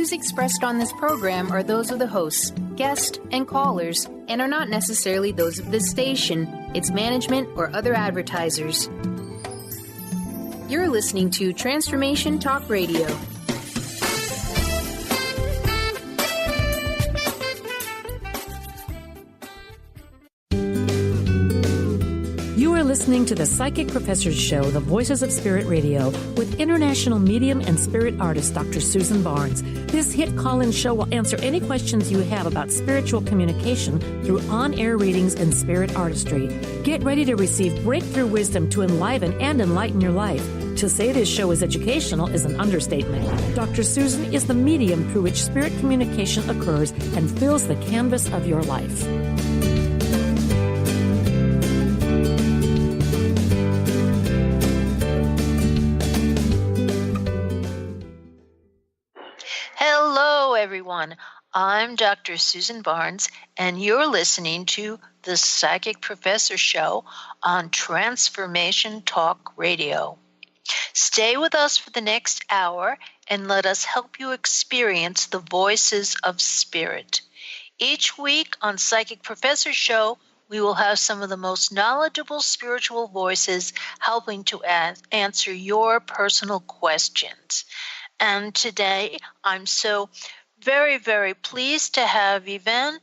views expressed on this program are those of the hosts, guests, and callers, and are not necessarily those of this station, its management, or other advertisers. You're listening to Transformation Talk Radio. You are listening to the Psychic Professor's Show, The Voices of Spirit Radio, with international medium and spirit artist Dr. Susan Barnes. This hit call-in show will answer any questions you have about spiritual communication through on-air readings and spirit artistry. Get ready to receive breakthrough wisdom to enliven and enlighten your life. To say this show is educational is an understatement. Dr. Susan is the medium through which spirit communication occurs and fills the canvas of your life. Hello, everyone. I'm Dr. Susan Barnes, and you're listening to the Psychic Professor Show on Transformation Talk Radio. Stay with us for the next hour and let us help you experience the voices of spirit. Each week on Psychic Professor Show, we will have some of the most knowledgeable spiritual voices helping to answer your personal questions. And today, I'm so very, very pleased to have Viven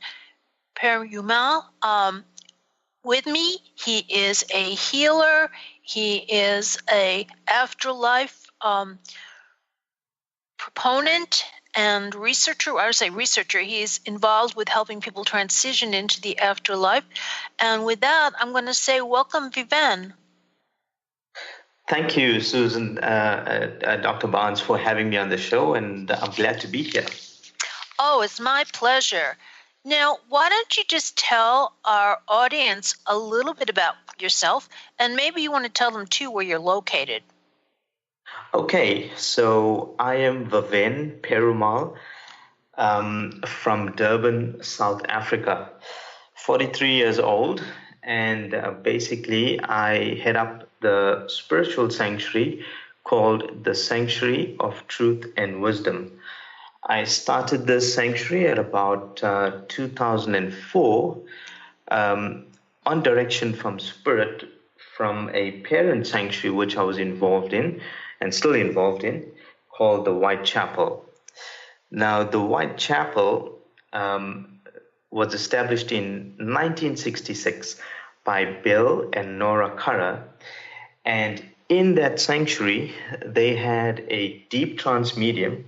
with me. He is a healer. He is a Afterlife proponent and researcher. I would say researcher. He's involved with helping people transition into the afterlife. And with that, I'm going to say welcome, Viven. Thank you, Susan, Dr. Barnes, for having me on the show, and I'm glad to be here. Oh, it's my pleasure. Now, why don't you just tell our audience a little bit about yourself, and maybe you want to tell them, too, where you're located. Okay, so I am Viven Perumal from Durban, South Africa, 43 years old, and basically I head up the spiritual sanctuary called the Sanctuary of Truth and Wisdom. I started this sanctuary at about 2004 on direction from Spirit from a parent sanctuary which I was involved in and still involved in, called the White Chapel. Now, the White Chapel was established in 1966 by Bill and Nora Curra. And in that sanctuary, they had a deep trance medium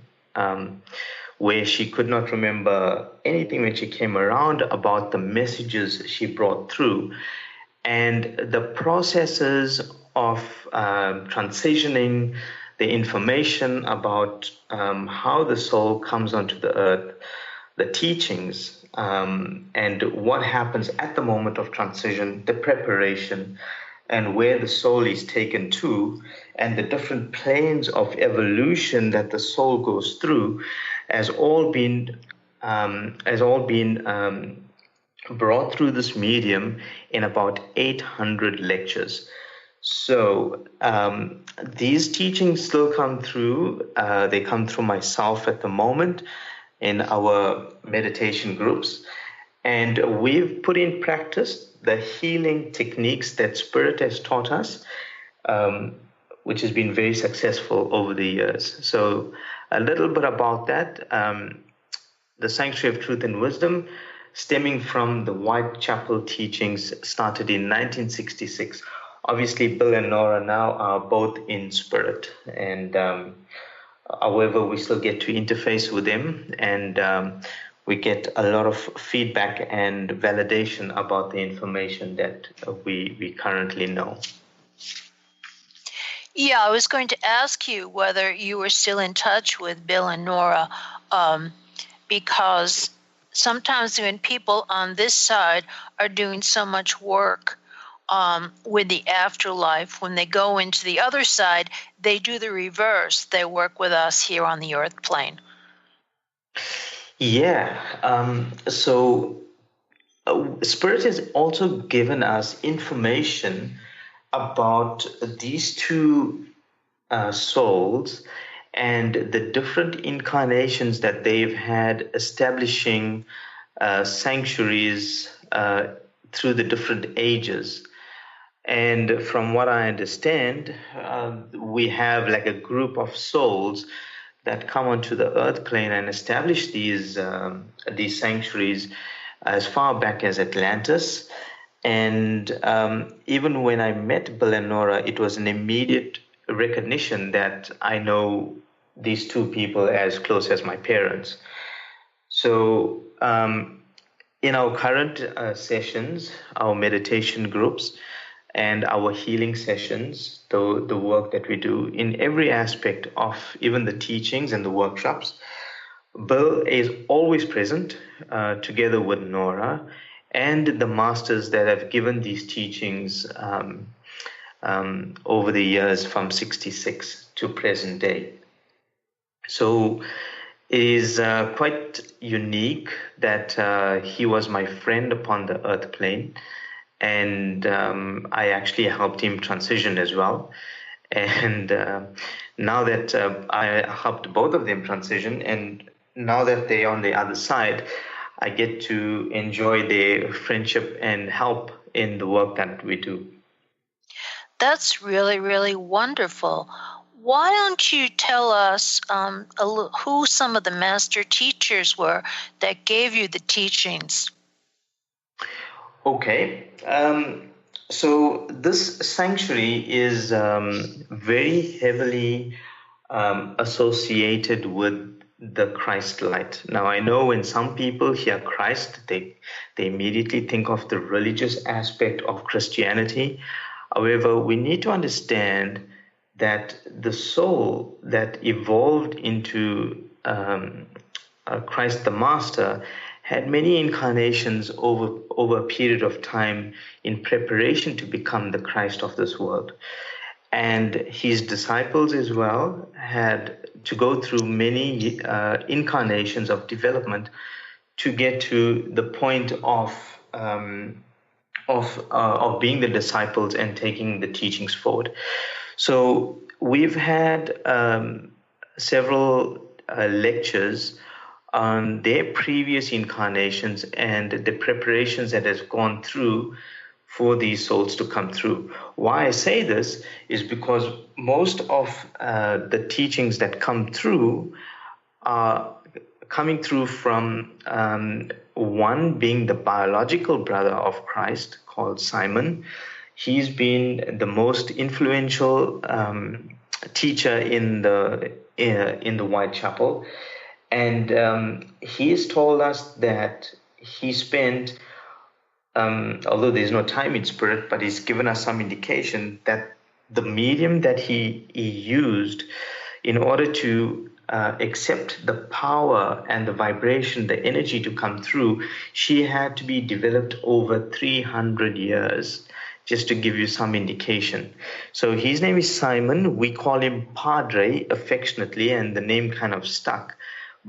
where she could not remember anything when she came around about the messages she brought through. And the processes of transitioning the information about how the soul comes onto the earth, the teachings, and what happens at the moment of transition, the preparation, and where the soul is taken to, and the different planes of evolution that the soul goes through, has all been brought through this medium in about 800 lectures. So these teachings still come through. They come through myself at the moment in our meditation groups, and we've put in practice the healing techniques that Spirit has taught us, which has been very successful over the years. So a little bit about that. The Sanctuary of Truth and Wisdom, stemming from the White Chapel teachings, started in 1966. Obviously, Bill and Nora now are both in Spirit, and however, we still get to interface with them, and we get a lot of feedback and validation about the information that we currently know. Yeah, I was going to ask you whether you were still in touch with Bill and Nora, because sometimes when people on this side are doing so much work with the afterlife, when they go into the other side, they do the reverse. They work with us here on the earth plane. Yeah. So Spirit has also given us information about these two souls and the different incarnations that they've had establishing sanctuaries through the different ages. And from what I understand, we have like a group of souls that come onto the earth plane and establish these sanctuaries as far back as Atlantis. And even when I met Bill and Nora, it was an immediate recognition that I know these two people as close as my parents. So in our current sessions, our meditation groups, and our healing sessions, the work that we do in every aspect of even the teachings and the workshops, Bill is always present together with Nora and the masters that have given these teachings over the years from 66 to present day. So it is quite unique that he was my friend upon the earth plane. And I actually helped him transition as well. And now that I helped both of them transition, and now that they're on the other side, I get to enjoy their friendship and help in the work that we do. That's really, really wonderful. Why don't you tell us who some of the master teachers were that gave you the teachings? Okay. So this sanctuary is very heavily associated with the Christ light. Now, I know when some people hear Christ, they immediately think of the religious aspect of Christianity. However, we need to understand that the soul that evolved into Christ the Master had many incarnations over a period of time in preparation to become the Christ of this world. And his disciples as well had to go through many incarnations of development to get to the point of being the disciples and taking the teachings forward. So we've had several lectures on their previous incarnations and the preparations that has gone through for these souls to come through. Why I say this is because most of the teachings that come through are coming through from one being the biological brother of Christ called Simon. He's been the most influential teacher in the Whitechapel. And he has told us that he spent, although there's no time in spirit, but he's given us some indication that the medium that he used in order to accept the power and the vibration, the energy to come through, she had to be developed over 300 years, just to give you some indication. So his name is Simon. We call him Padre affectionately, and the name kind of stuck.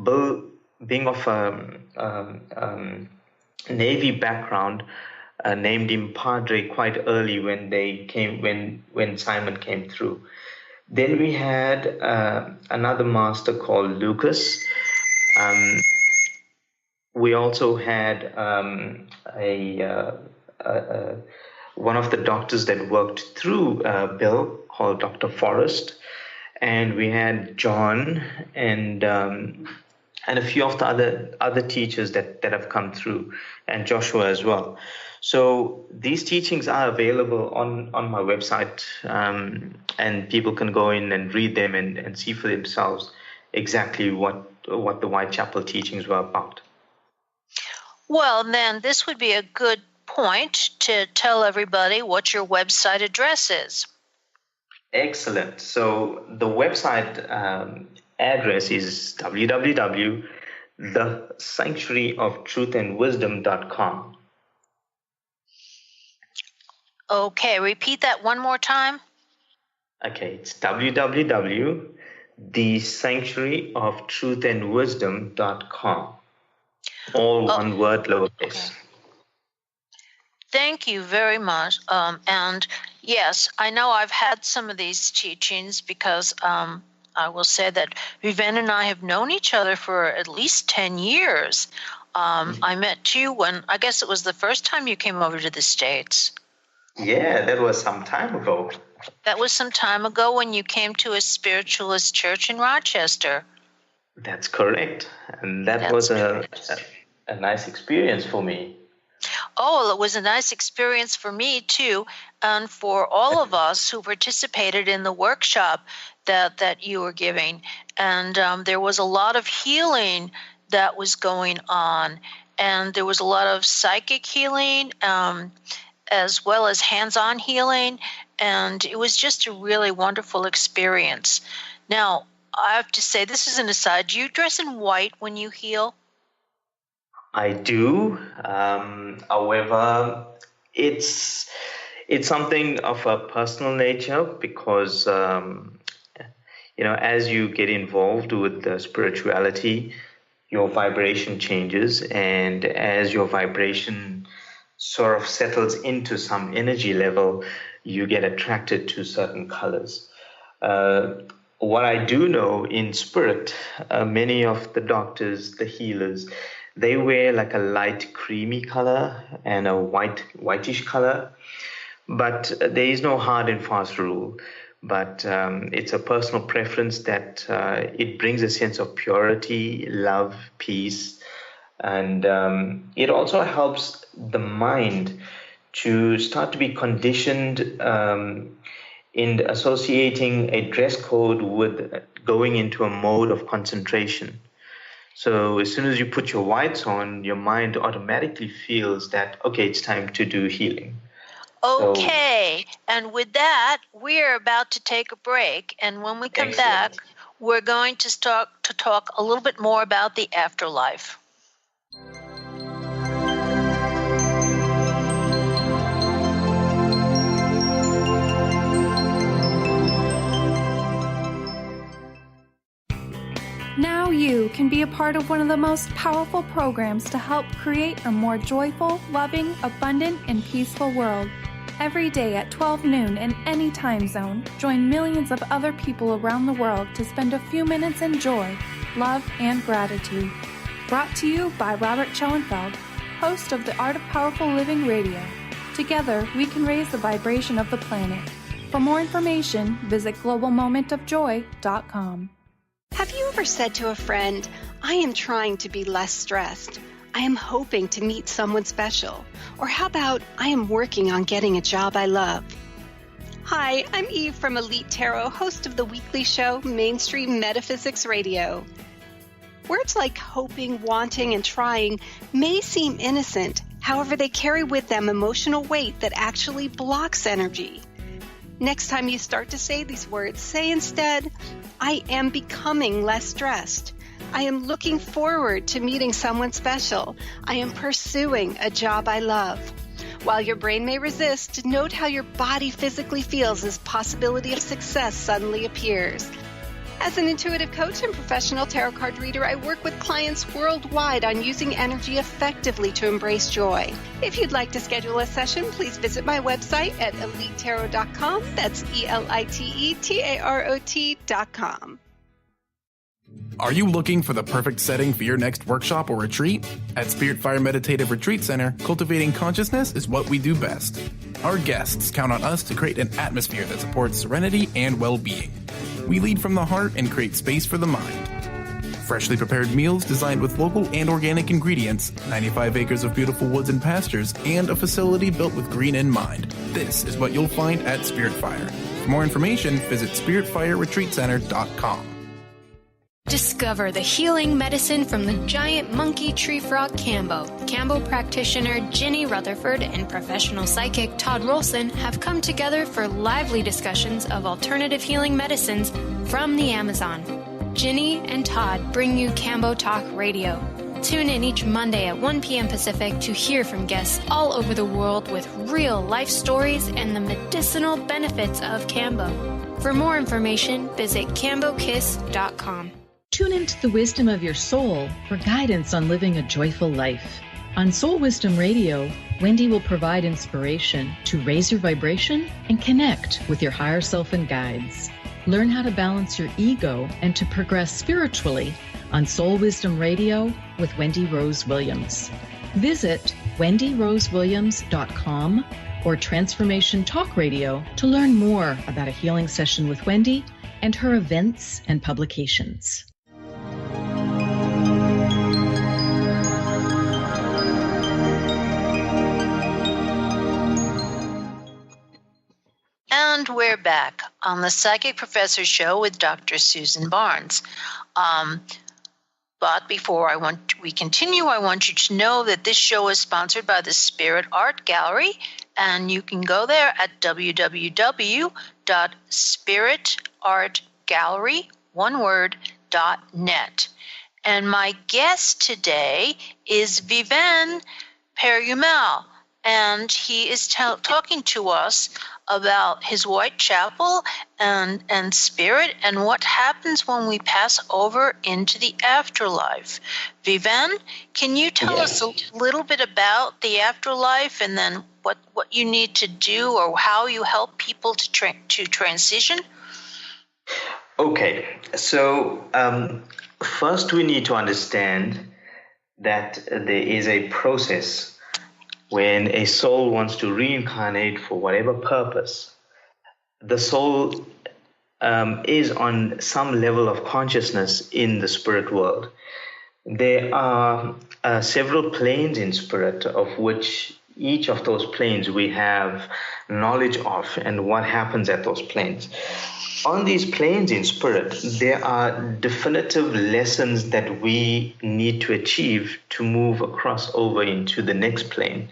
Bill, being of a Navy background, named him Padre quite early when Simon came through. Then we had another master called Lucas. We also had one of the doctors that worked through Bill called Dr. Forrest. And we had John and a few of the other teachers that have come through, and Joshua as well. So these teachings are available on my website, and people can go in and read them and see for themselves exactly what the Whitechapel teachings were about. Well, then this would be a good point to tell everybody what your website address is. Excellent. So the website address is www.thesanctuaryoftruthandwisdom.com. Okay, repeat that one more time. Okay, it's www.thesanctuaryoftruthandwisdom.com. All one word, lowercase. Okay. Thank you very much. And yes, I know I've had some of these teachings because I will say that Viven and I have known each other for at least 10 years. I met you when, I guess it was the first time you came over to the States. Yeah, that was some time ago. That was some time ago when you came to a spiritualist church in Rochester. That's correct. And that was a nice experience for me. Oh, well, it was a nice experience for me, too, and for all of us who participated in the workshop that you were giving. And there was a lot of healing that was going on, and there was a lot of psychic healing as well as hands-on healing, and it was just a really wonderful experience. Now, I have to say, this is an aside, do you dress in white when you heal? I do. However, it's something of a personal nature because, as you get involved with the spirituality, your vibration changes. And as your vibration sort of settles into some energy level, you get attracted to certain colors. What I do know in spirit, many of the doctors, the healers, they wear like a light creamy color and a whitish color, but there is no hard and fast rule. But it's a personal preference that it brings a sense of purity, love, peace, and it also helps the mind to start to be conditioned in associating a dress code with going into a mode of concentration. So as soon as you put your whites on, your mind automatically feels that, okay, it's time to do healing. Okay, and with that, we're about to take a break. And when we come back, we're going to start to talk a little bit more about the afterlife. Now you can be a part of one of the most powerful programs to help create a more joyful, loving, abundant, and peaceful world. Every day at 12 noon in any time zone, join millions of other people around the world to spend a few minutes in joy, love, and gratitude. Brought to you by Robert Schoenfeld, host of the Art of Powerful Living Radio. Together, we can raise the vibration of the planet. For more information, visit globalmomentofjoy.com. Have you ever said to a friend, I am trying to be less stressed. I am hoping to meet someone special. Or how about, I am working on getting a job I love. Hi, I'm Eve from Elite Tarot, host of the weekly show Mainstream Metaphysics Radio. Words like hoping, wanting, and trying may seem innocent. However, they carry with them emotional weight that actually blocks energy. Next time you start to say these words, say instead, I am becoming less stressed. I am looking forward to meeting someone special. I am pursuing a job I love. While your brain may resist, note how your body physically feels as possibility of success suddenly appears. As an intuitive coach and professional tarot card reader, I work with clients worldwide on using energy effectively to embrace joy. If you'd like to schedule a session, please visit my website at elitetarot.com. That's ELITETAROT.com. Are you looking for the perfect setting for your next workshop or retreat? At Spirit Fire Meditative Retreat Center, cultivating consciousness is what we do best. Our guests count on us to create an atmosphere that supports serenity and well-being. We lead from the heart and create space for the mind. Freshly prepared meals designed with local and organic ingredients, 95 acres of beautiful woods and pastures, and a facility built with green in mind. This is what you'll find at Spirit Fire. For more information, visit spiritfireretreatcenter.com. Discover the healing medicine from the giant monkey tree frog Cambo. Cambo practitioner Ginny Rutherford and professional psychic Todd Rolson have come together for lively discussions of alternative healing medicines from the Amazon. Ginny and Todd bring you Cambo Talk Radio. Tune in each Monday at 1 p.m. Pacific to hear from guests all over the world with real life stories and the medicinal benefits of Cambo. For more information, visit cambokiss.com. Tune into the wisdom of your soul for guidance on living a joyful life. On Soul Wisdom Radio, Wendy will provide inspiration to raise your vibration and connect with your higher self and guides. Learn how to balance your ego and to progress spiritually on Soul Wisdom Radio with Wendy Rose Williams. Visit wendyrosewilliams.com or Transformation Talk Radio to learn more about a healing session with Wendy and her events and publications. And we're back on the Psychic Professor Show with Dr. Susan Barnes. But before we continue, I want you to know that this show is sponsored by the Spirit Art Gallery, and you can go there at www.spiritartgallery.net. And my guest today is Viven Perumel, and he is talking to us about his Whitechapel and spirit and what happens when we pass over into the afterlife. Viven, can you tell us a little bit about the afterlife and then what you need to do or how you help people to transition? Okay, so first we need to understand that there is a process when a soul wants to reincarnate for whatever purpose. The soul is on some level of consciousness in the spirit world. There are several planes in spirit, of which each of those planes we have knowledge of and what happens at those planes. On these planes in spirit, there are definitive lessons that we need to achieve to move across over into the next plane.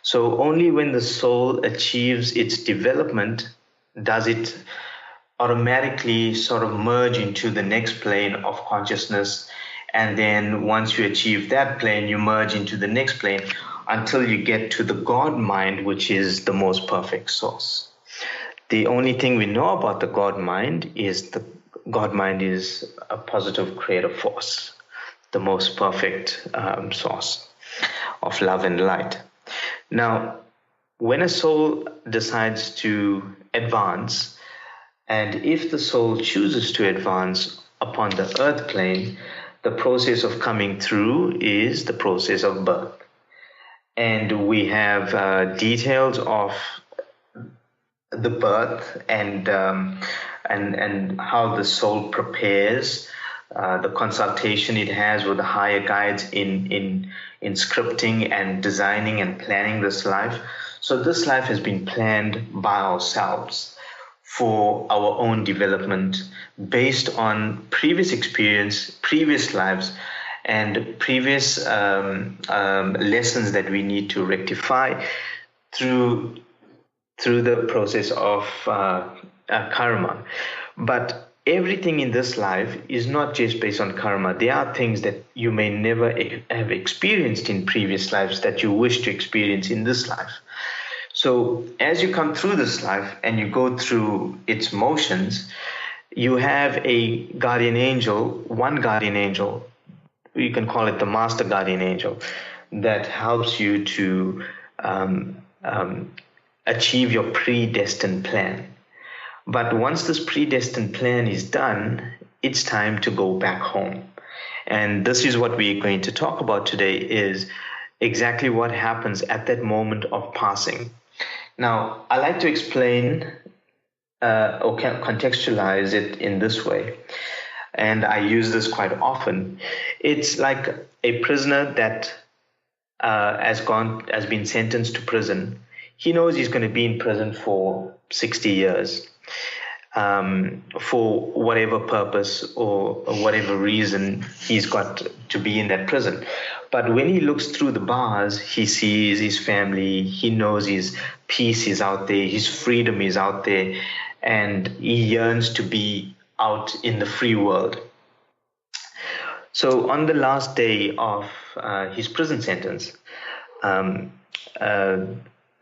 So only when the soul achieves its development does it automatically sort of merge into the next plane of consciousness. And then once you achieve that plane, you merge into the next plane until you get to the God mind, which is the most perfect source. The only thing we know about the God mind is the God mind is a positive creative force, the most perfect source of love and light. Now, when a soul decides to advance, and if the soul chooses to advance upon the earth plane, the process of coming through is the process of birth. And we have details of the birth and how the soul prepares, the consultation it has with the higher guides in scripting and designing and planning this life. So this life has been planned by ourselves for our own development based on previous experience, previous lives, and previous lessons that we need to rectify through the process of karma. But everything in this life is not just based on karma. There are things that you may never have experienced in previous lives that you wish to experience in this life. So as you come through this life and you go through its motions, you have a guardian angel, one guardian angel, you can call it the master guardian angel, that helps you to achieve your predestined plan. But once this predestined plan is done, it's time to go back home. And this is what we're going to talk about today, is exactly what happens at that moment of passing. Now, I like to explain or contextualize it in this way, and I use this quite often. It's like a prisoner that has been sentenced to prison. He knows he's going to be in prison for 60 years for whatever purpose or whatever reason he's got to be in that prison. But when he looks through the bars, he sees his family, he knows his peace is out there, his freedom is out there, and he yearns to be out in the free world. So on the last day of his prison sentence,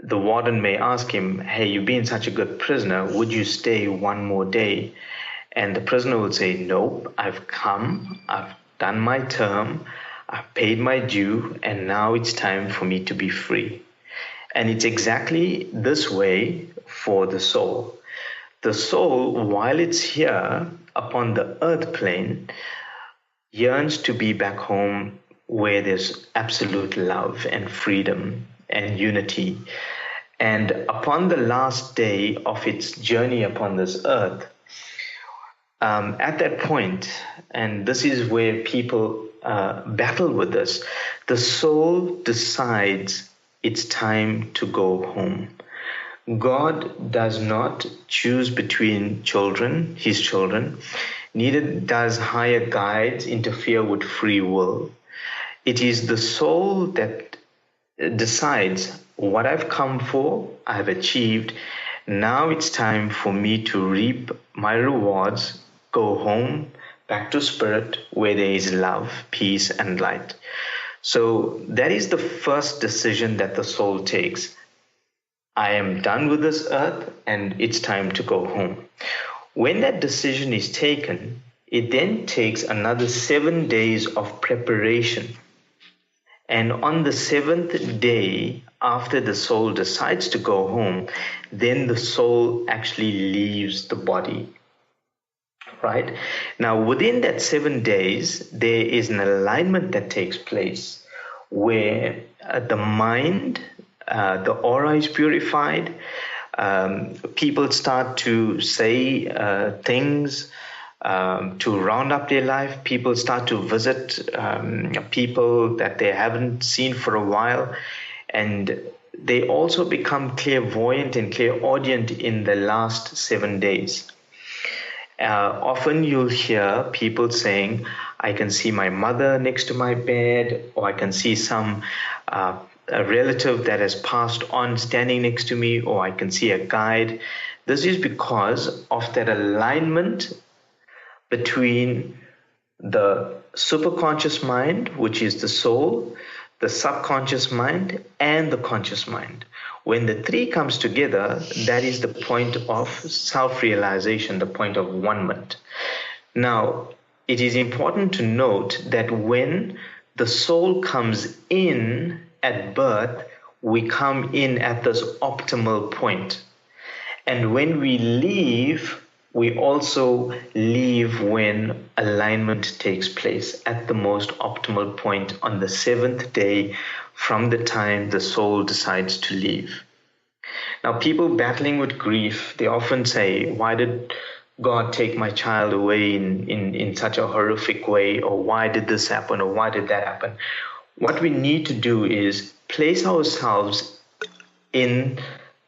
the warden may ask him, hey, you've been such a good prisoner, would you stay one more day? And the prisoner would say, nope, I've come, I've done my term, I've paid my due, and now it's time for me to be free. And it's exactly this way for the soul. The soul, while it's here upon the earth plane, yearns to be back home where there's absolute love and freedom and unity. And upon the last day of its journey upon this earth, at that point, and this is where people battle with this, the soul decides it's time to go home. God does not choose between children, his children, neither does higher guides interfere with free will. It is the soul that decides what I've come for, I've achieved. Now it's time for me to reap my rewards, go home, back to spirit, where there is love, peace, and light. So that is the first decision that the soul takes. I am done with this earth and it's time to go home. When that decision is taken, it then takes another 7 days of preparation. And on the 7th day, after the soul decides to go home, then the soul actually leaves the body. Right? Now, within that 7 days, there is an alignment that takes place where the mind, the aura is purified. People start to say things to round up their life. People start to visit people that they haven't seen for a while. And they also become clairvoyant and clairaudient in the last 7 days. Often you'll hear people saying, I can see my mother next to my bed, or I can see some a relative that has passed on standing next to me, or I can see a guide. This is because of that alignment between the superconscious mind, which is the soul, the subconscious mind, and the conscious mind. When the three comes together, that is the point of self-realization, the point of one-ment. Now, it is important to note that when the soul comes in at birth, we come in at this optimal point. And when we leave, we also leave when alignment takes place at the most optimal point on the 7th day from the time the soul decides to leave. Now, people battling with grief, they often say, why did God take my child away in such a horrific way? Or why did this happen? Or why did that happen? What we need to do is place ourselves in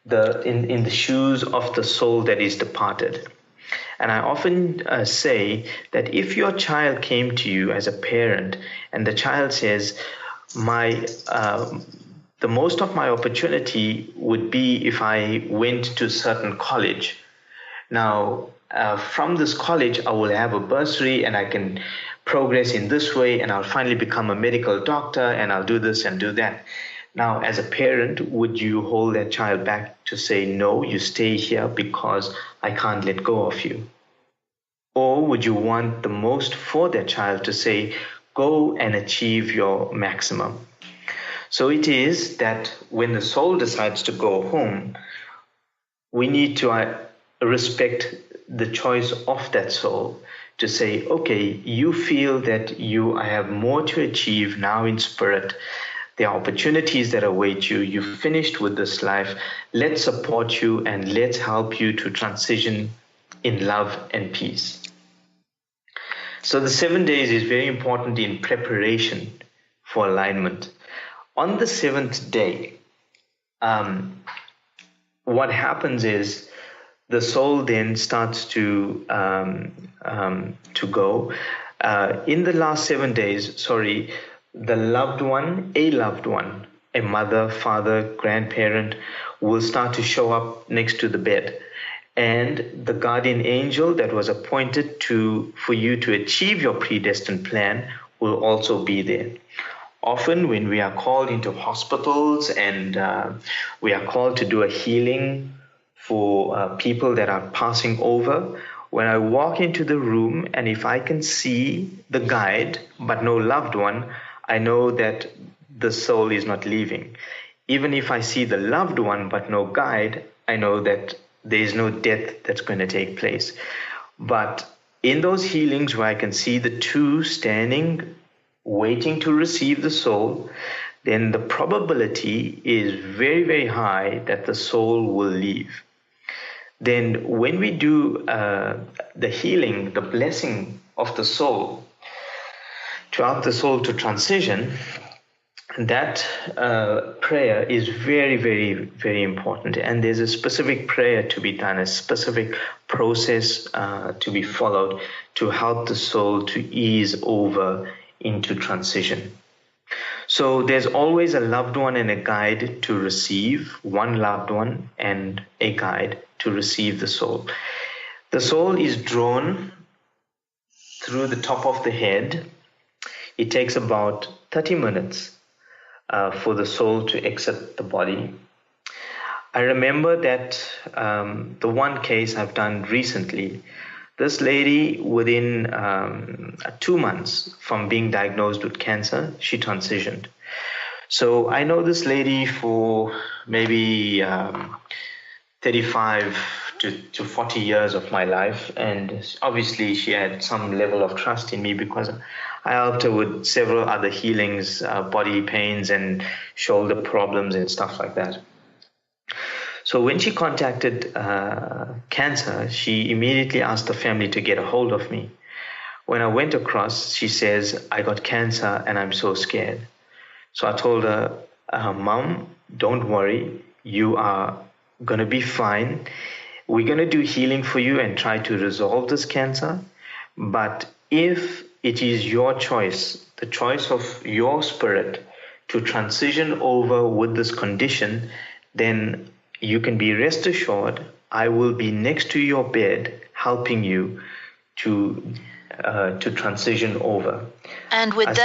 the shoes of the soul that is departed. And I often say that if your child came to you as a parent and the child says, the most of my opportunity would be if I went to a certain college. Now, from this college, I will have a bursary and I can progress in this way, and I'll finally become a medical doctor, and I'll do this and do that. Now, as a parent, would you hold that child back to say, no, you stay here because I can't let go of you? Or would you want the most for that child to say, go and achieve your maximum? So it is that when the soul decides to go home, we need to respect the choice of that soul to say, okay, you feel that you have more to achieve now in spirit. There are opportunities that await you. You've finished with this life. Let's support you and let's help you to transition in love and peace. So the 7 days is very important in preparation for alignment. On the 7th day, what happens is the soul then starts to go. In the last 7 days, the loved one, a mother, father, grandparent, will start to show up next to the bed. And the guardian angel that was appointed for you to achieve your predestined plan will also be there. Often when we are called into hospitals and we are called to do a healing for people that are passing over, when I walk into the room and if I can see the guide but no loved one, I know that the soul is not leaving. Even if I see the loved one but no guide, I know that There is no death that's going to take place. But in those healings where I can see the two standing, waiting to receive the soul, then the probability is very, very high that the soul will leave. Then when we do the healing, the blessing of the soul, to help the soul to transition, that prayer is very, very, very important. And there's a specific prayer to be done, a specific process to be followed to help the soul to ease over into transition. So there's always a loved one and a guide to receive, one loved one and a guide to receive the soul. The soul is drawn through the top of the head. It takes about 30 minutes for the soul to exit the body. I remember that the one case I've done recently, this lady, within 2 months from being diagnosed with cancer, she transitioned. So I know this lady for maybe 35 to 40 years of my life, and obviously she had some level of trust in me because I helped her with several other healings, body pains and shoulder problems and stuff like that. So when she contacted cancer, she immediately asked the family to get a hold of me. When I went across, she says, I got cancer and I'm so scared. So I told her, Mom, don't worry. You are going to be fine. We're going to do healing for you and try to resolve this cancer. But if it is your choice, the choice of your spirit to transition over with this condition, then you can be rest assured I will be next to your bed helping you to transition over. And with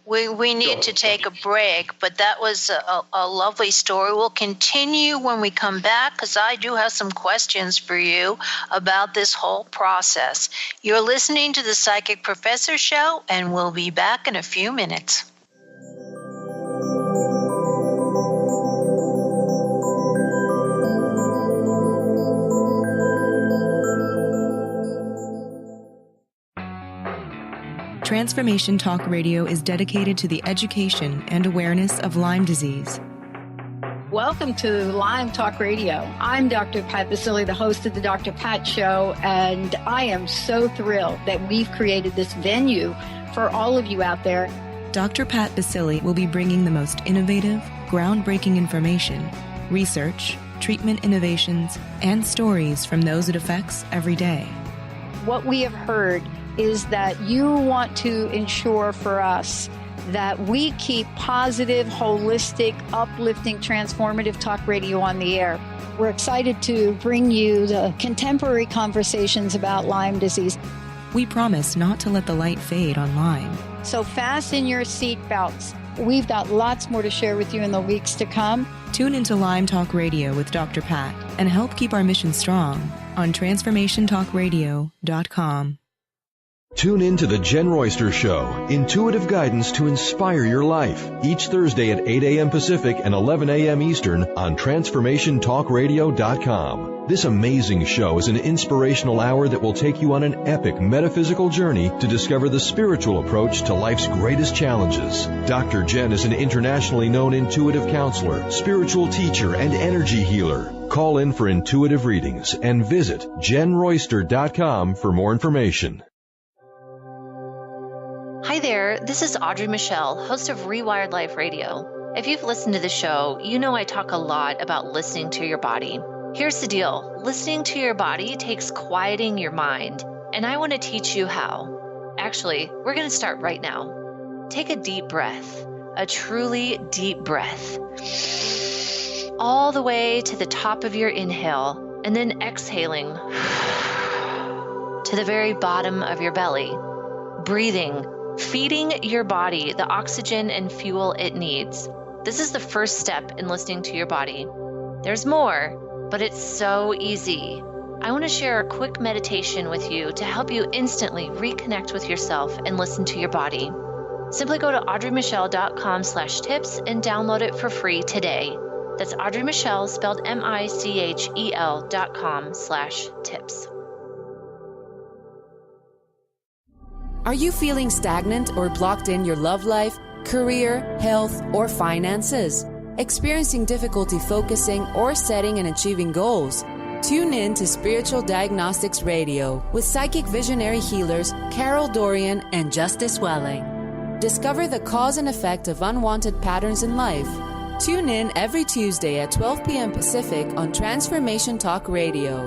we need to take a break, but that was a lovely story. We'll continue when we come back because I do have some questions for you about this whole process. You're listening to the Psychic Professor Show, and we'll be back in a few minutes. Transformation Talk Radio is dedicated to the education and awareness of Lyme disease. Welcome to Lyme Talk Radio. I'm Dr. Pat Basile, the host of the Dr. Pat Show, and I am so thrilled that we've created this venue for all of you out there. Dr. Pat Basile will be bringing the most innovative, groundbreaking information, research, treatment innovations, and stories from those it affects every day. What we have heard is that you want to ensure for us that we keep positive, holistic, uplifting, transformative talk radio on the air. We're excited to bring you the contemporary conversations about Lyme disease. We promise not to let the light fade on Lyme. So fasten your seatbelts. We've got lots more to share with you in the weeks to come. Tune into Lyme Talk Radio with Dr. Pat and help keep our mission strong on TransformationTalkRadio.com. Tune in to The Jen Royster Show, intuitive guidance to inspire your life, each Thursday at 8 a.m. Pacific and 11 a.m. Eastern on TransformationTalkRadio.com. This amazing show is an inspirational hour that will take you on an epic metaphysical journey to discover the spiritual approach to life's greatest challenges. Dr. Jen is an internationally known intuitive counselor, spiritual teacher, and energy healer. Call in for intuitive readings and visit JenRoyster.com for more information. Hi there, this is Audrey Michelle, host of Rewired Life Radio. If you've listened to the show, you know I talk a lot about listening to your body. Here's the deal. Listening to your body takes quieting your mind, and I want to teach you how. Actually, we're going to start right now. Take a deep breath, a truly deep breath, all the way to the top of your inhale, and then exhaling to the very bottom of your belly. Breathing, feeding your body the oxygen and fuel it needs. This is the first step in listening to your body. There's more, but it's so easy. I want to share a quick meditation with you to help you instantly reconnect with yourself and listen to your body. Simply go to audreymichelle.com/tips and download it for free today. That's Audrey Michelle, spelled MICHEL.com/tips. Are you feeling stagnant or blocked in your love life, career, health, or finances? Experiencing difficulty focusing or setting and achieving goals? Tune in to Spiritual Diagnostics Radio with psychic visionary healers Carol Dorian and Justice Welling. Discover the cause and effect of unwanted patterns in life. Tune in every Tuesday at 12 p.m. Pacific on Transformation Talk Radio.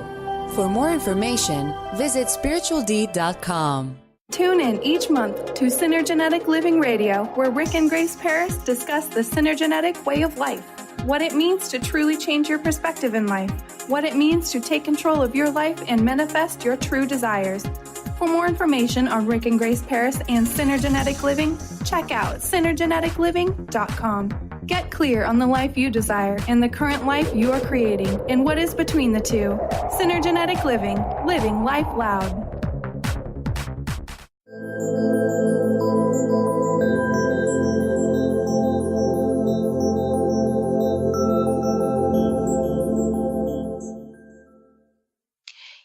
For more information, visit spiritualdeed.com. Tune in each month to Synergenetic Living Radio, where Rick and Grace Paris discuss the synergenetic way of life, what it means to truly change your perspective in life, what it means to take control of your life and manifest your true desires. For more information on Rick and Grace Paris and Synergenetic Living, check out synergeneticliving.com. Get clear on the life you desire and the current life you are creating and what is between the two. Synergenetic Living, living life loud.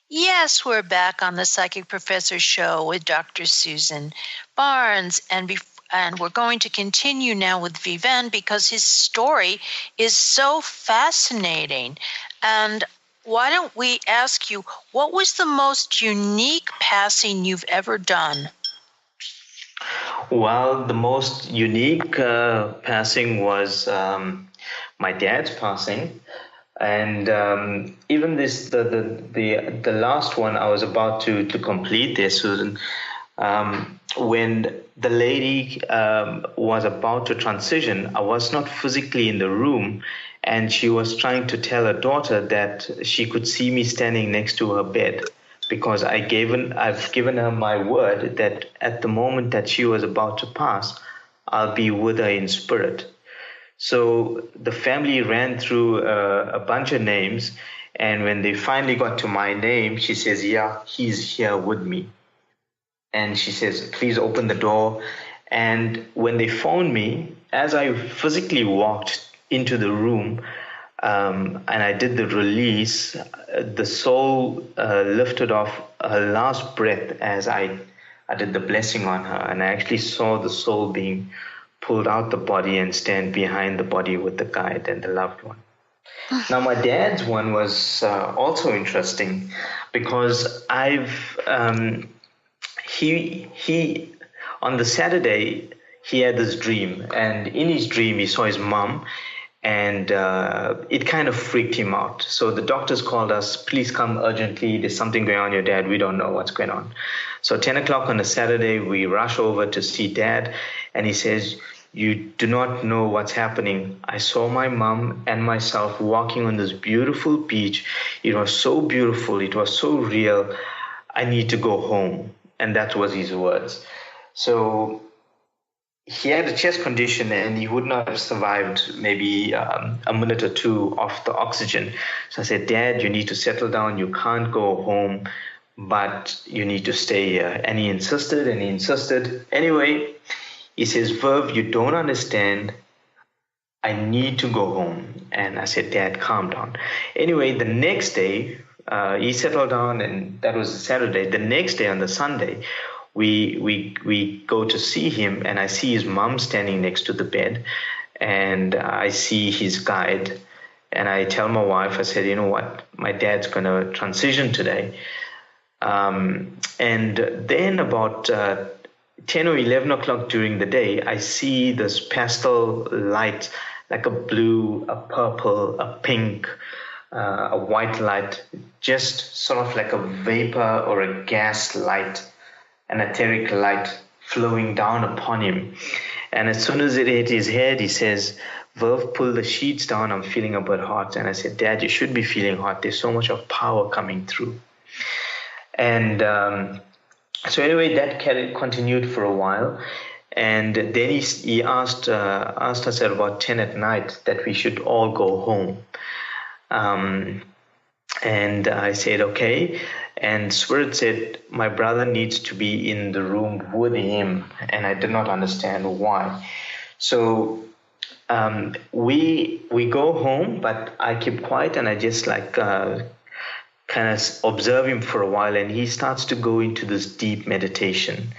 Yes, we're back on the Psychic Professor Show with Dr. Susan Barnes, and we're going to continue now with Viven because his story is so fascinating. And why don't we ask you, what was the most unique passing you've ever done? Well, the most unique passing was my dad's passing. And even this, the last one I was about to complete this, Susan, when the lady was about to transition, I was not physically in the room, and she was trying to tell her daughter that she could see me standing next to her bed, because I've given her my word that at the moment that she was about to pass, I'll be with her in spirit. So the family ran through a bunch of names, and when they finally got to my name, she says, yeah, he's here with me. And she says, please open the door. And when they phoned me, as I physically walked into the room and I did the release, the soul lifted off her last breath as I did the blessing on her. And I actually saw the soul being pulled out the body and stand behind the body with the guide and the loved one. Now, my dad's one was also interesting because he on the Saturday, he had this dream, and in his dream, he saw his mom, and it kind of freaked him out. So the doctors called us, please come urgently. There's something going on, your dad. We don't know what's going on. So 10 o'clock on a Saturday, we rush over to see Dad, and he says, you do not know what's happening. I saw my mom and myself walking on this beautiful beach. It was so beautiful. It was so real. I need to go home. And that was his words. So he had a chest condition, and he would not have survived maybe a minute or two off the oxygen. So I said, Dad, you need to settle down. You can't go home, but you need to stay here. And he insisted. Anyway, he says, Verv, you don't understand. I need to go home. And I said, Dad, calm down. Anyway, the next day, he settled down, and that was Saturday. The next day, on the Sunday, we go to see him, and I see his mom standing next to the bed, and I see his guide, and I tell my wife, I said, you know what, my dad's going to transition today. And then about 10 or 11 o'clock during the day, I see this pastel light, like a blue, a purple, a pink, a white light, just sort of like a vapor or a gas light, an etheric light flowing down upon him. And as soon as it hit his head, he says, Verv, pull the sheets down. I'm feeling a bit hot. And I said, Dad, you should be feeling hot. There's so much of power coming through. And so anyway, that continued for a while. And then he asked us at about 10 at night that we should all go home. And I said, okay. And Spirit said, my brother needs to be in the room with him. And I did not understand why. So we go home, but I keep quiet and I just like kind of observe him for a while, and he starts to go into this deep meditation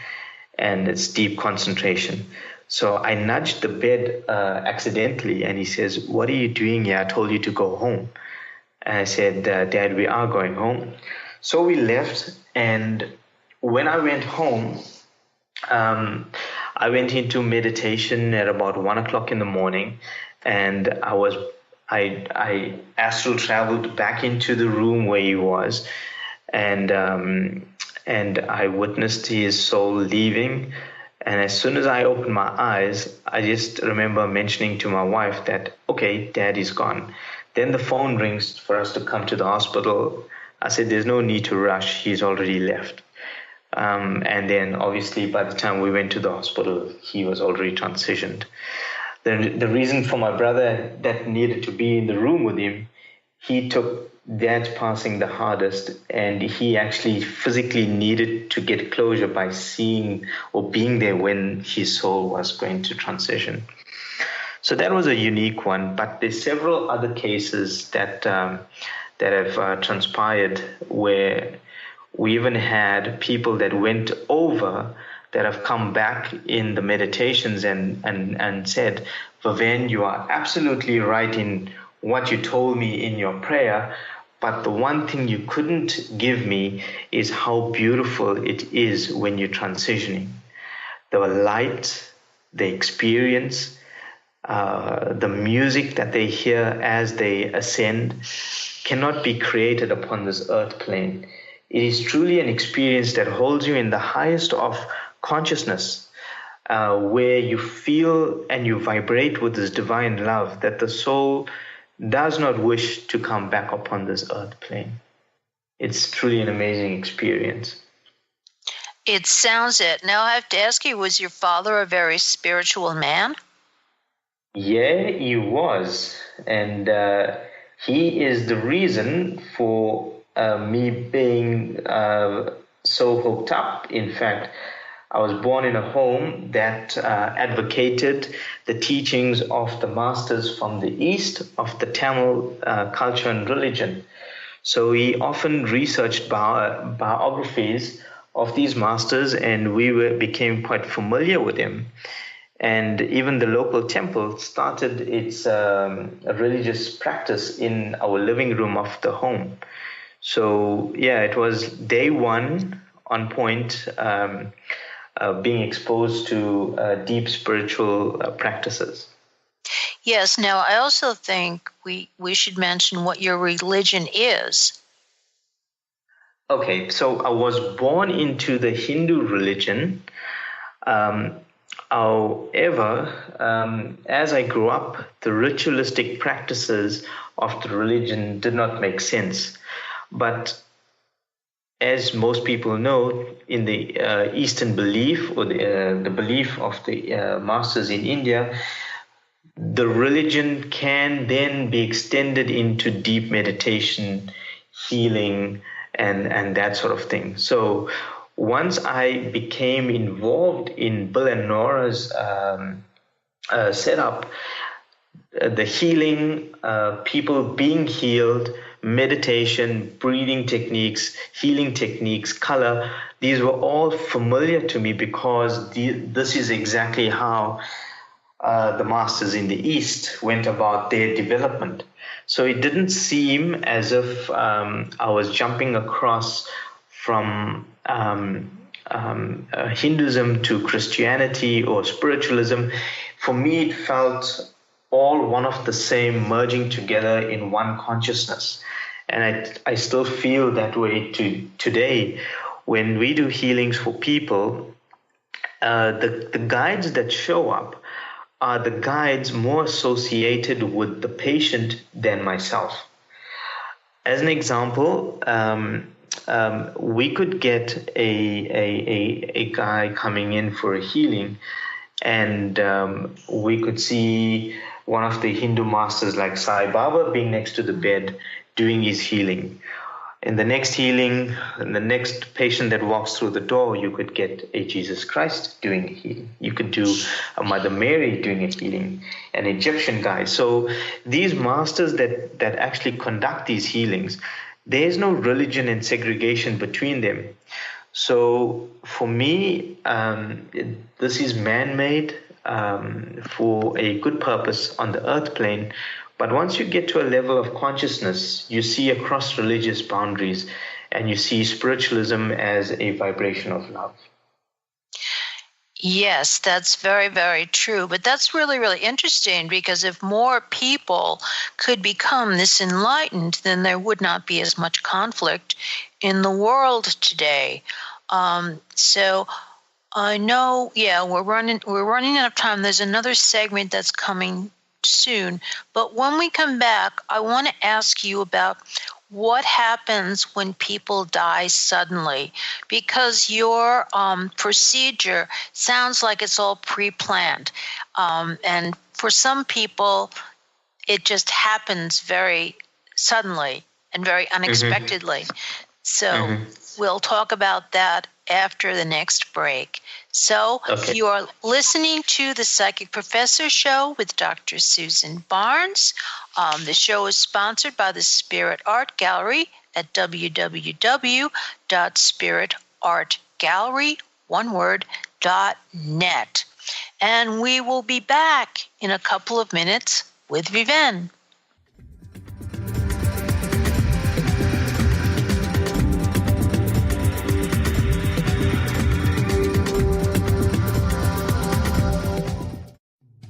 and it's deep concentration. So I nudged the bed accidentally, and he says, "What are you doing here? I told you to go home." And I said, "Dad, we are going home." So we left, and when I went home, I went into meditation at about 1:00 in the morning, and I astral traveled back into the room where he was, and I witnessed his soul leaving. And as soon as I opened my eyes, I just remember mentioning to my wife that, okay, Dad is gone. Then the phone rings for us to come to the hospital. I said, there's no need to rush. He's already left. And then obviously by the time we went to the hospital, he was already transitioned. The reason for my brother that needed to be in the room with him, he took Dad's passing the hardest, and he actually physically needed to get closure by seeing or being there when his soul was going to transition. So that was a unique one, but there's several other cases that have transpired where we even had people that went over that have come back in the meditations and said, "Viven, you are absolutely right in what you told me in your prayer, but the one thing you couldn't give me is how beautiful it is when you're transitioning. The light, the experience, the music that they hear as they ascend cannot be created upon this earth plane. It is truly an experience that holds you in the highest of consciousness, where you feel and you vibrate with this divine love that the soul does not wish to come back upon this earth plane. It's truly an amazing experience." It sounds it. Now I have to ask you, was your father a very spiritual man? Yeah, he was. And he is the reason for me being so hooked up. In fact, I was born in a home that advocated the teachings of the masters from the East of the Tamil culture and religion. So he often researched biographies of these masters, and we became quite familiar with them. And even the local temple started its religious practice in our living room of the home. So yeah, it was day one on point, being exposed to deep spiritual practices. Yes. Now, I also think we should mention what your religion is. Okay, so I was born into the Hindu religion. However, as I grew up, the ritualistic practices of the religion did not make sense. But as most people know, in the Eastern belief, or the belief of the masters in India, the religion can then be extended into deep meditation, healing, and that sort of thing. So once I became involved in Bill and Nora's setup, the healing, people being healed, meditation, breathing techniques, healing techniques, color, these were all familiar to me because this is exactly how the masters in the East went about their development. So it didn't seem as if I was jumping across from Hinduism to Christianity or spiritualism. For me, it felt all one of the same, merging together in one consciousness. And I still feel that way today. When we do healings for people, the guides that show up are the guides more associated with the patient than myself. As an example, we could get a guy coming in for a healing, and we could see one of the Hindu masters like Sai Baba being next to the bed doing his healing. In the next healing, in the next patient that walks through the door, you could get a Jesus Christ doing a healing. You could do a Mother Mary doing a healing, an Egyptian guide. So these masters that actually conduct these healings, there's no religion and segregation between them. So for me, this is man-made for a good purpose on the earth plane. But once you get to a level of consciousness, you see across religious boundaries, and you see spiritualism as a vibration of love. Yes, that's very, very true. But that's really, really interesting, because if more people could become this enlightened, then there would not be as much conflict in the world today. So I know, we're running out of time. There's another segment that's coming soon. But when we come back, I want to ask you about what happens when people die suddenly, because your procedure sounds like it's all pre-planned. And for some people, it just happens very suddenly and very unexpectedly. So we'll talk about that after the next break. So you are listening to the Psychic Professor Show with Dr. Susan Barnes. The show is sponsored by the Spirit Art Gallery at www.spiritartgallery.net. And we will be back in a couple of minutes with Viven.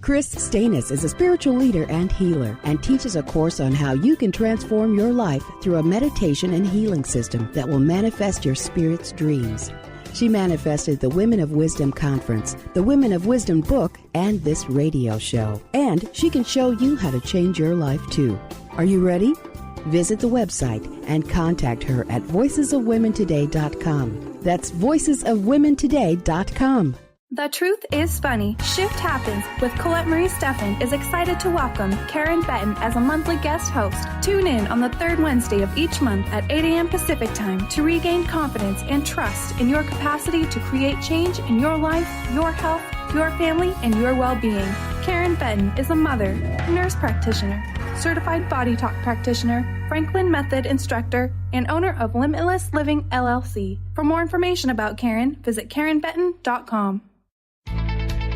Chris Stanis is a spiritual leader and healer and teaches a course on how you can transform your life through a meditation and healing system that will manifest your spirit's dreams. She manifested the Women of Wisdom Conference, the Women of Wisdom book, and this radio show. And she can show you how to change your life too. Are you ready? Visit the website and contact her at voicesofwomentoday.com. That's voicesofwomentoday.com. The Truth is Funny. Shift Happens with Colette Marie Steffen is excited to welcome Karen Benton as a monthly guest host. Tune in on the third Wednesday of each month at 8 a.m. Pacific Time to regain confidence and trust in your capacity to create change in your life, your health, your family, and your well-being. Karen Benton is a mother, nurse practitioner, certified body talk practitioner, Franklin Method instructor, and owner of Limitless Living LLC. For more information about Karen, visit KarenBenton.com.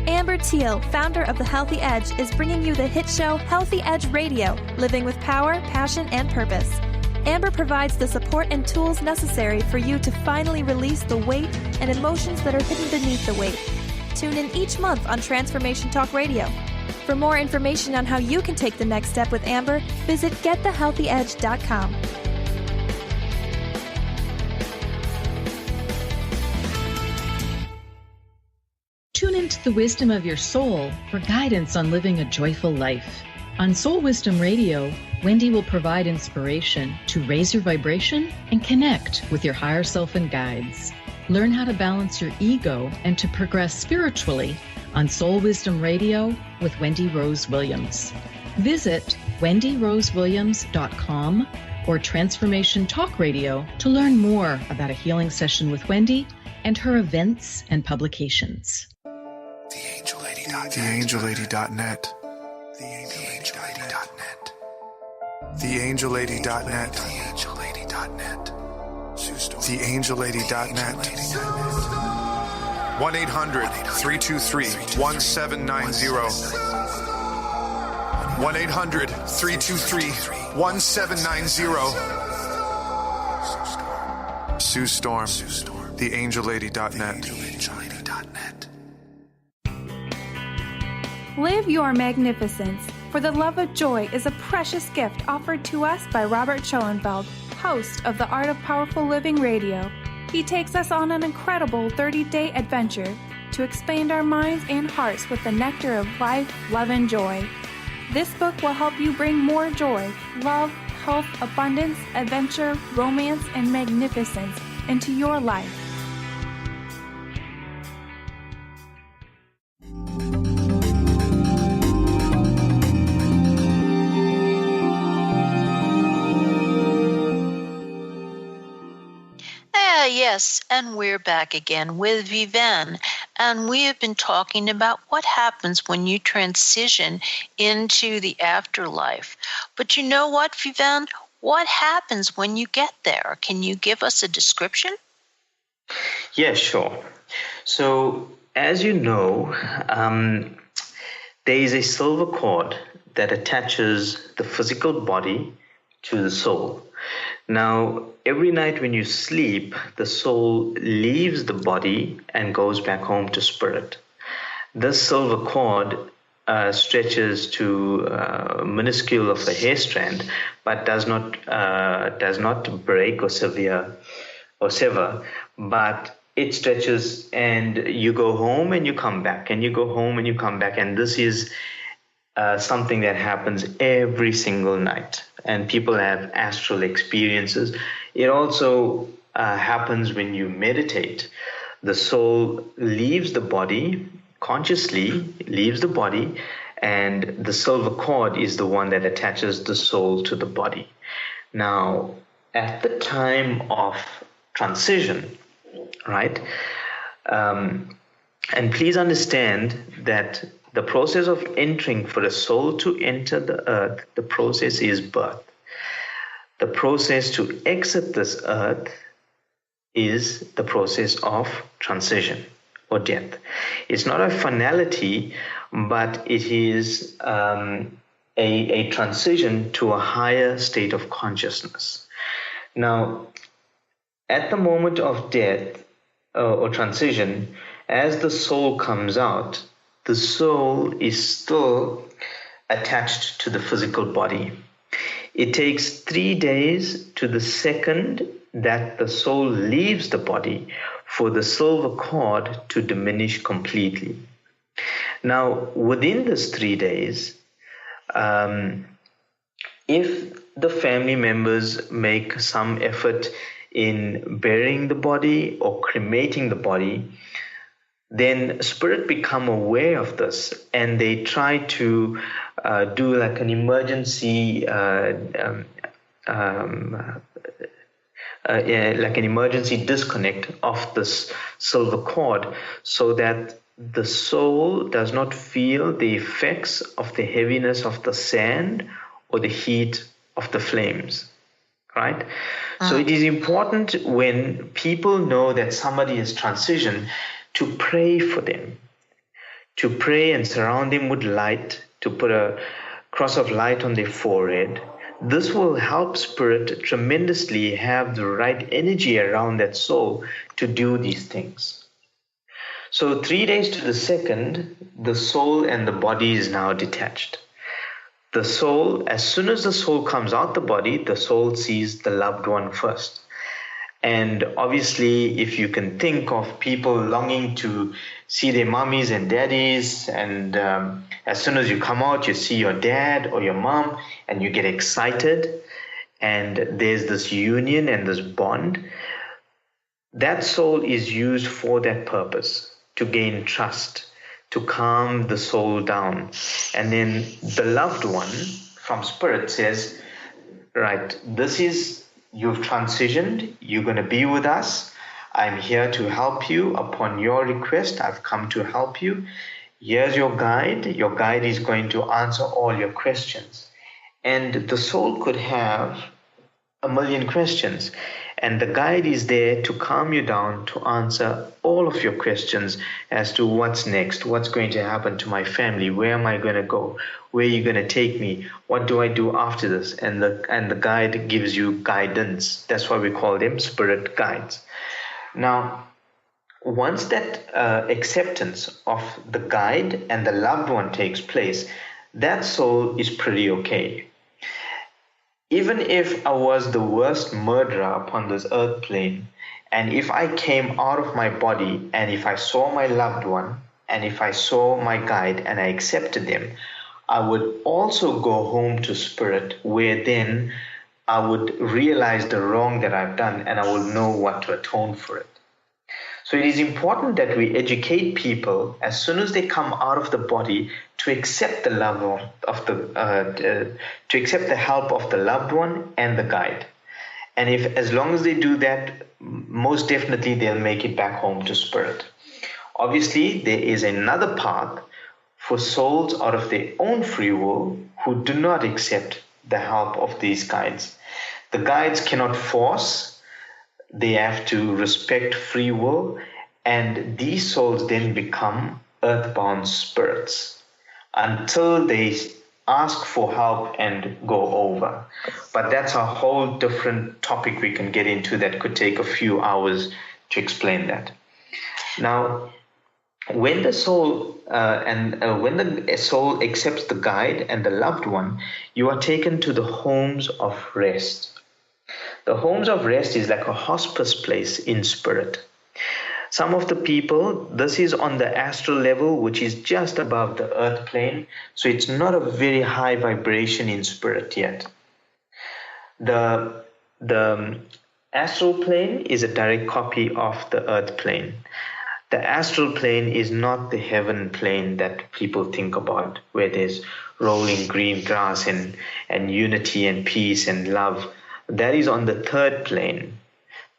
Amber Teal, founder of The Healthy Edge, is bringing you the hit show Healthy Edge Radio, living with power, passion, and purpose. Amber provides the support and tools necessary for you to finally release the weight and emotions that are hidden beneath the weight. Tune in each month on Transformation Talk Radio. For more information on how you can take the next step with Amber, visit getthehealthyedge.com. Tune into the wisdom of your soul for guidance on living a joyful life. On Soul Wisdom Radio, Wendy will provide inspiration to raise your vibration and connect with your higher self and guides. Learn how to balance your ego and to progress spiritually on Soul Wisdom Radio with Wendy Rose Williams. Visit wendyrosewilliams.com or Transformation Talk Radio to learn more about a healing session with Wendy and her events and publications. TheAngelLady.net. TheAngelLady.net. TheAngelLady.net. 1-800-323-1790. 1-800-323-1790. Sue Storm. TheAngelLady.net. Live your magnificence, for the love of joy is a precious gift offered to us by Robert Schoenfeld, host of the Art of Powerful Living Radio. He takes us on an incredible 30-day adventure to expand our minds and hearts with the nectar of life, love, and joy. This book will help you bring more joy, love, health, abundance, adventure, romance, and magnificence into your life. Yes, and we're back again with Viven, and we have been talking about what happens when you transition into the afterlife. But you know what, Viven? What happens when you get there? Can you give us a description? Yeah, sure. So, as you know, there is a silver cord that attaches the physical body to the soul. Now, every night when you sleep, the soul leaves the body and goes back home to spirit. This silver cord stretches to minuscule of a hair strand, but does not break or sever. But it stretches, and you go home and you come back, and you go home and you come back, and this is something that happens every single night, and people have astral experiences. It also happens when you meditate. The soul leaves the body, consciously leaves the body, and the silver cord is the one that attaches the soul to the body. Now, at the time of transition, right? And please understand that the process of entering, for a soul to enter the earth, the process is birth. The process to exit this earth is the process of transition or death. It's not a finality, but it is a transition to a higher state of consciousness. Now, at the moment of death or transition, as the soul comes out, the soul is still attached to the physical body. It takes 3 days to the second that the soul leaves the body for the silver cord to diminish completely. Now, within this 3 days, if the family members make some effort in burying the body or cremating the body, then spirit become aware of this, and they try to do like an emergency disconnect of this silver cord, so that the soul does not feel the effects of the heaviness of the sand or the heat of the flames, right? So it is important when people know that somebody has transitioned to pray for them, to pray and surround them with light, to put a cross of light on their forehead. This will help spirit tremendously have the right energy around that soul to do these things. So 3 days to the second, the soul and the body is now detached. The soul, as soon as the soul comes out the body, the soul sees the loved one first. And obviously, if you can think of people longing to see their mummies and daddies, and as soon as you come out, you see your dad or your mom, and you get excited, and there's this union and this bond, that soul is used for that purpose, to gain trust, to calm the soul down. And then the loved one from spirit says, right, this is, you've transitioned, you're going to be with us. I'm here to help you. Upon your request, I've come to help you. Here's your guide. Your guide is going to answer all your questions. And the soul could have 1,000,000 questions. And the guide is there to calm you down, to answer all of your questions as to what's next, what's going to happen to my family, where am I going to go, where are you going to take me, what do I do after this? And the guide gives you guidance. That's why we call them spirit guides. Now, once that acceptance of the guide and the loved one takes place, that soul is pretty okay. Even if I was the worst murderer upon this earth plane, and if I came out of my body, and if I saw my loved one, and if I saw my guide and I accepted them, I would also go home to spirit, where then I would realize the wrong that I've done, and I will know what to atone for it. So it is important that we educate people as soon as they come out of the body to accept the love of to accept the help of the loved one and the guide. And as long as they do that, most definitely they'll make it back home to spirit. Obviously, there is another path for souls out of their own free will who do not accept the help of these guides. The guides cannot force, they have to respect free will, and these souls then become earthbound spirits until they ask for help and go over. But that's a whole different topic we can get into that could take a few hours to explain that. Now, when the soul when the soul accepts the guide and the loved one, you are taken to the homes of rest. The homes of rest is like a hospice place in spirit. Some of the people, this is on the astral level, which is just above the earth plane, so it's not a very high vibration in spirit yet. The astral plane is a direct copy of the earth plane. The astral plane is not the heaven plane that people think about, where there's rolling green grass and unity and peace and love. That is on the third plane.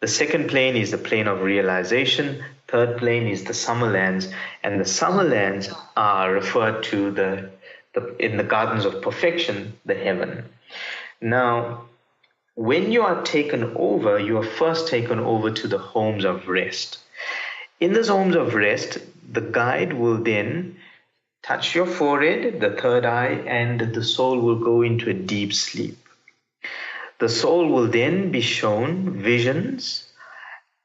The second plane is the plane of realization. Third plane is the summer lands, and the summer lands are referred to in the gardens of perfection, the heaven. Now, when you are taken over, you are first taken over to the homes of rest. In those homes of rest, the guide will then touch your forehead, the third eye, and the soul will go into a deep sleep. The soul will then be shown visions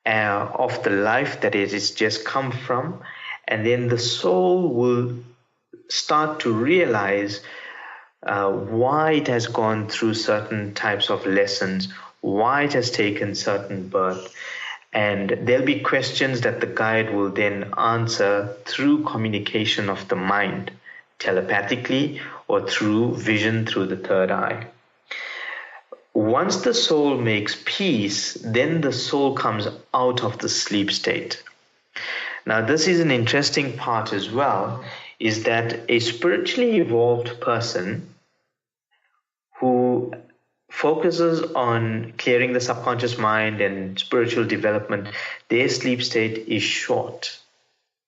of the life that it has just come from, and then the soul will start to realize why it has gone through certain types of lessons, why it has taken certain birth. And there'll be questions that the guide will then answer through communication of the mind, telepathically or through vision through the third eye. Once the soul makes peace, then the soul comes out of the sleep state. Now, this is an interesting part as well, is that a spiritually evolved person who focuses on clearing the subconscious mind and spiritual development, their sleep state is short,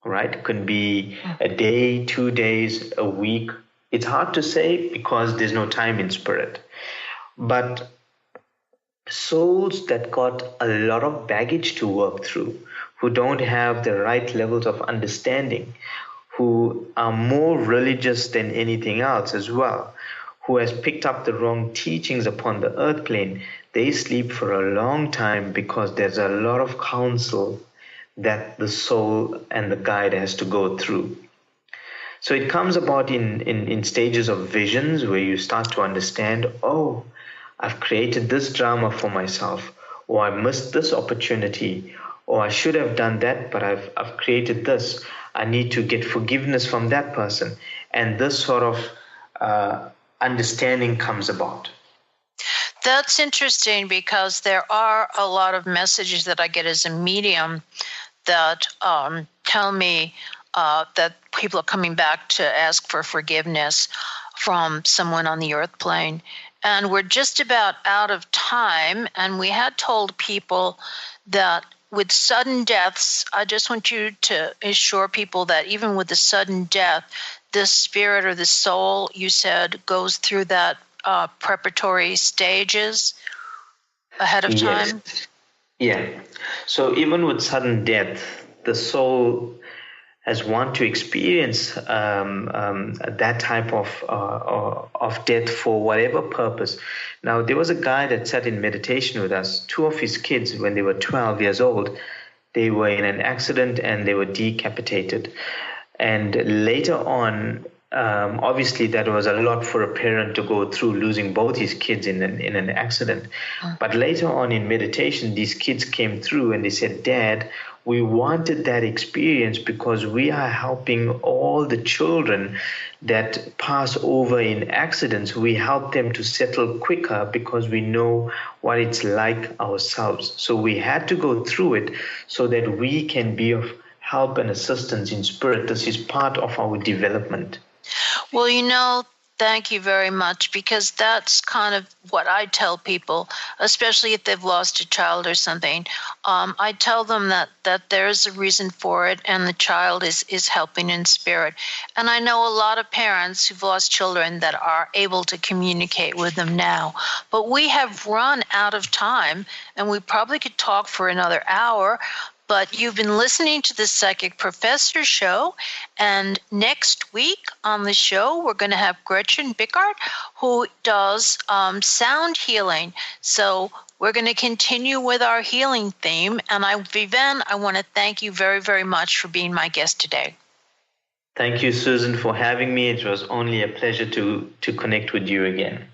right? It can be a day, 2 days, a week. It's hard to say because there's no time in spirit. But souls that got a lot of baggage to work through, who don't have the right levels of understanding, who are more religious than anything else as well, who has picked up the wrong teachings upon the earth plane, they sleep for a long time because there's a lot of counsel that the soul and the guide has to go through. So it comes about in stages of visions where you start to understand, oh, I've created this drama for myself, or I missed this opportunity, or I should have done that, but I've created this. I need to get forgiveness from that person. And this sort of understanding comes about. That's interesting because there are a lot of messages that I get as a medium that tell me that people are coming back to ask for forgiveness from someone on the earth plane. And we're just about out of time, and we had told people that with sudden deaths, I just want you to assure people that even with the sudden death, this spirit or the soul, you said, goes through that preparatory stages ahead of time? Yeah. So even with sudden death, the soul has want to experience that type of death for whatever purpose. Now, there was a guy that sat in meditation with us. 2 of his kids, when they were 12 years old, they were in an accident and they were decapitated. And later on, obviously that was a lot for a parent to go through, losing both his kids in an accident. But later on in meditation, these kids came through and they said, Dad, we wanted that experience because we are helping all the children that pass over in accidents. We help them to settle quicker because we know what it's like ourselves. So we had to go through it so that we can be of help and assistance in spirit. This is part of our development. Well, thank you very much, because that's kind of what I tell people, especially if they've lost a child or something. I tell them that there's a reason for it, and the child is helping in spirit. And I know a lot of parents who've lost children that are able to communicate with them now. But we have run out of time, and we probably could talk for another hour. But you've been listening to the Psychic Professor Show, and next week on the show, we're going to have Gretchen Bickart, who does sound healing. So we're going to continue with our healing theme. And Viven, I want to thank you very, very much for being my guest today. Thank you, Susan, for having me. It was only a pleasure to connect with you again.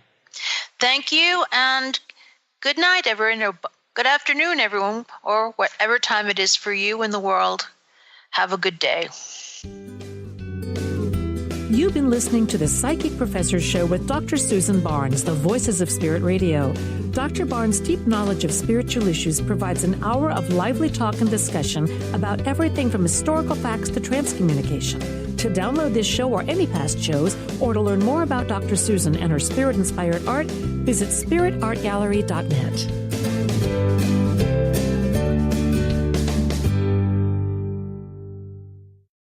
Thank you, and good night, everyone. Good afternoon, everyone, or whatever time it is for you in the world. Have a good day. You've been listening to the Psychic Professor Show with Dr. Susan Barnes, the Voices of Spirit Radio. Dr. Barnes' deep knowledge of spiritual issues provides an hour of lively talk and discussion about everything from historical facts to transcommunication. To download this show or any past shows, or to learn more about Dr. Susan and her spirit-inspired art, visit spiritartgallery.net.